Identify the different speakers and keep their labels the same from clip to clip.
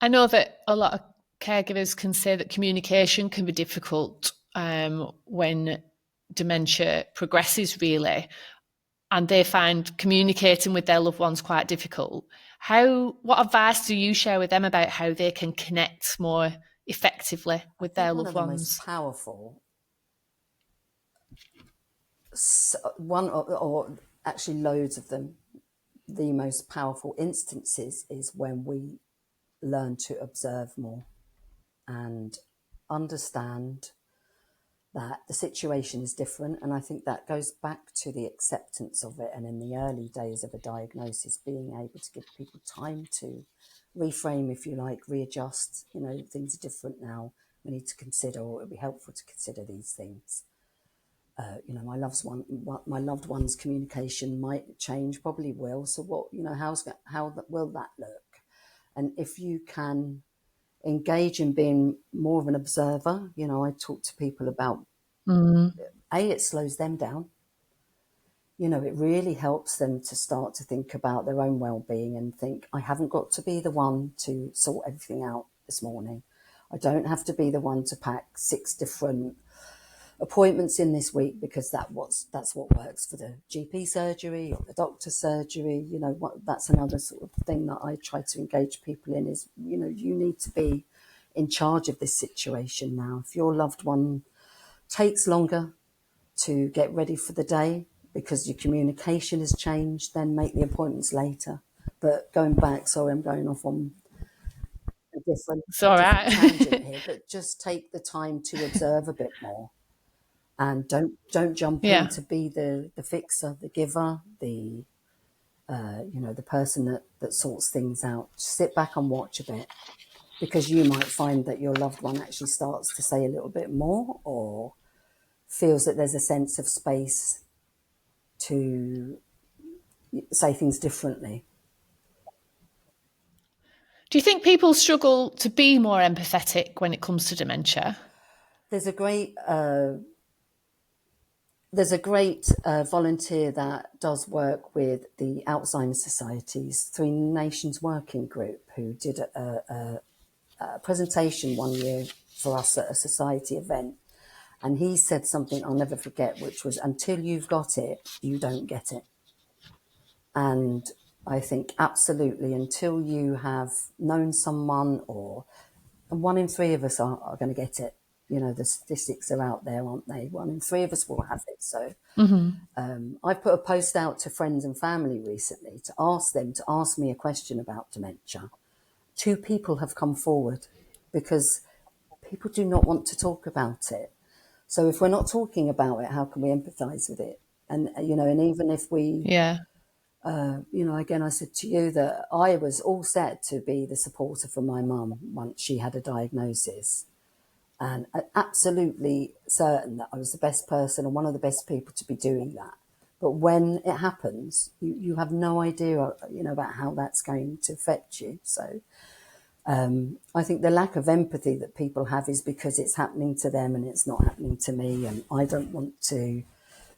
Speaker 1: I know that a lot of caregivers can say that communication can be difficult when dementia progresses, really, and they find communicating with their loved ones quite difficult. What advice do you share with them about how they can connect more effectively
Speaker 2: I
Speaker 1: with
Speaker 2: think
Speaker 1: their
Speaker 2: one
Speaker 1: loved
Speaker 2: of the most
Speaker 1: ones?
Speaker 2: powerful one, or actually loads of them, the most powerful instances is when we learn to observe more and understand that the situation is different. And I think that goes back to the acceptance of it. And in the early days of a diagnosis, being able to give people time to reframe, if you like, readjust. Things are different now. We need to consider, or it would be helpful to consider these things. My loved one's communication might change, probably will. So what, how will that look? And if you can engage in being more of an observer, I talk to people about,
Speaker 1: Mm.
Speaker 2: it slows them down. It really helps them to start to think about their own well-being and think, I haven't got to be the one to sort everything out this morning. I don't have to be the one to pack 6 different appointments in this week because that's what works for the GP surgery or the doctor's surgery. That's another sort of thing that I try to engage people in is, you need to be in charge of this situation now. If your loved one takes longer to get ready for the day because your communication has changed, then make the appointments later. But going back, sorry, I'm going off on a different
Speaker 1: It's all
Speaker 2: tangent
Speaker 1: right.
Speaker 2: here, but just take the time to observe a bit more and don't jump in
Speaker 1: Yeah.
Speaker 2: to be the fixer, the giver, the person that sorts things out. Sit back and watch a bit, because you might find that your loved one actually starts to say a little bit more, or feels that there's a sense of space to say things differently.
Speaker 1: Do you think people struggle to be more empathetic when it comes to dementia?
Speaker 2: There's a great volunteer that does work with the Alzheimer's Society's Three Nations Working Group, who did a presentation one year for us at a society event. And he said something I'll never forget, which was, until you've got it, you don't get it. And I think absolutely, until you have known someone, or and 1 in 3 of us are going to get it. The statistics are out there, aren't they? 1 in 3 of us will have it. So
Speaker 1: Mm-hmm.
Speaker 2: I've put a post out to friends and family recently to ask them to ask me a question about dementia. 2 people have come forward because people do not want to talk about it. So if we're not talking about it, how can we empathise with it? And even if we,
Speaker 1: Yeah.
Speaker 2: again, I said to you that I was all set to be the supporter for my mum once she had a diagnosis, and absolutely certain that I was the best person and one of the best people to be doing that. But when it happens, you have no idea, about how that's going to affect you. So I think the lack of empathy that people have is because it's happening to them and it's not happening to me, and I don't want to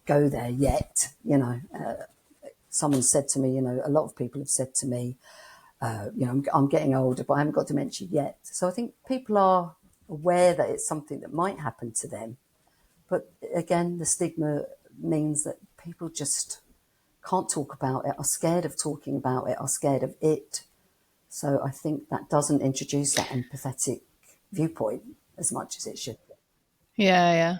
Speaker 2: go there yet. Someone said to me, a lot of people have said to me, I'm getting older, but I haven't got dementia yet. So I think people are aware that it's something that might happen to them. But again, the stigma means that people just can't talk about it, are scared of talking about it, are scared of it. So I think that doesn't introduce that empathetic viewpoint as much as it should.
Speaker 1: Yeah. Yeah.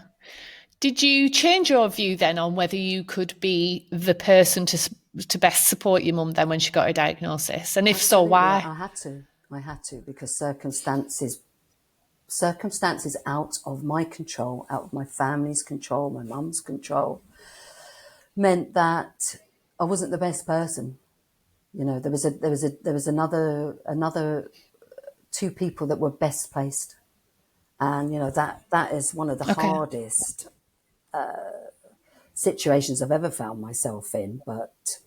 Speaker 1: Did you change your view then on whether you could be the person to best support your mum then when she got her diagnosis? And if so,
Speaker 2: Absolutely,
Speaker 1: why?
Speaker 2: I had to. I had to, because circumstances out of my control, out of my family's control, my mum's control, meant that I wasn't the best person. There was another 2 people that were best placed, and that is one of the
Speaker 1: Okay.
Speaker 2: hardest situations I've ever found myself in. But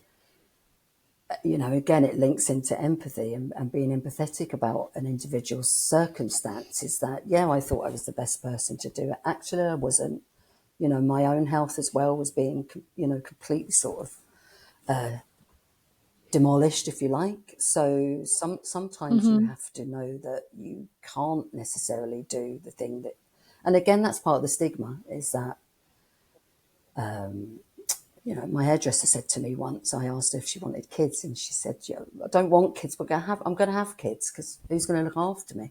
Speaker 2: again, it links into empathy and being empathetic about an individual's circumstances. That, yeah, I thought I was the best person to do it. Actually, I wasn't. My own health as well was being, completely sort of demolished, if you like. So sometimes you
Speaker 1: Mm-hmm.
Speaker 2: have to know that you can't necessarily do the thing that, and again, that's part of the stigma, is that, my hairdresser said to me once, I asked her if she wanted kids, and she said, I don't want kids, but I'm going to have kids, because who's going to look after me?